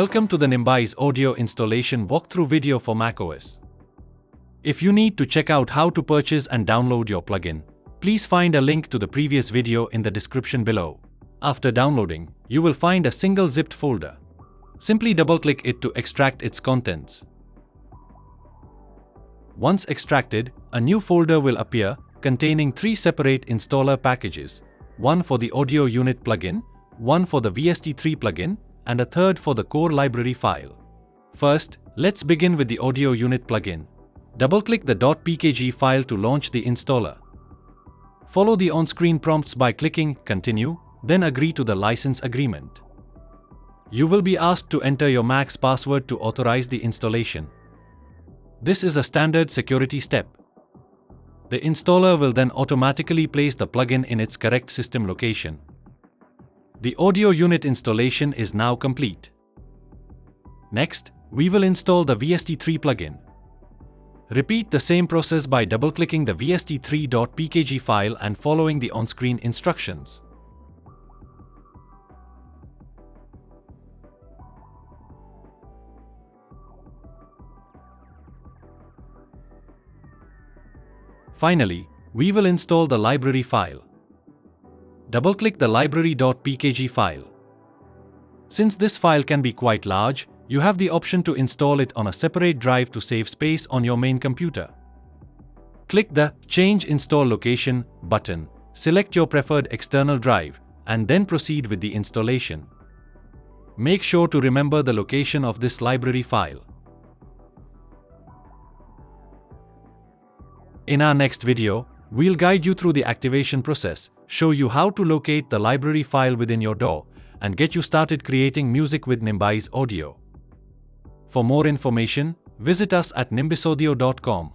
Welcome to the Nimbis audio installation walkthrough video for macOS. If you need to check out how to purchase and download your plugin, please find a link to the previous video in the description below. After downloading, you will find a single zipped folder. Simply double-click it to extract its contents. Once extracted, a new folder will appear containing 3 separate installer packages, one for the audio unit plugin, one for the VST3 plugin, and a third for the core library file. First, let's begin with the audio unit plugin. Double-click the .pkg file to launch the installer. Follow the on-screen prompts by clicking Continue, then agree to the license agreement. You will be asked to enter your Mac's password to authorize the installation. This is a standard security step. The installer will then automatically place the plugin in its correct system location. The audio unit installation is now complete. Next, we will install the VST3 plugin. Repeat the same process by double-clicking the vst3.pkg file and following the on-screen instructions. Finally, we will install the library file. Double-click the library.pkg file. Since this file can be quite large, you have the option to install it on a separate drive to save space on your main computer. Click the Change Install Location button, select your preferred external drive, and then proceed with the installation. Make sure to remember the location of this library file. In our next video, we'll guide you through the activation process, show you how to locate the library file within your DAW, and get you started creating music with Nimbis Audio. For more information, visit us at nimbisaudio.com.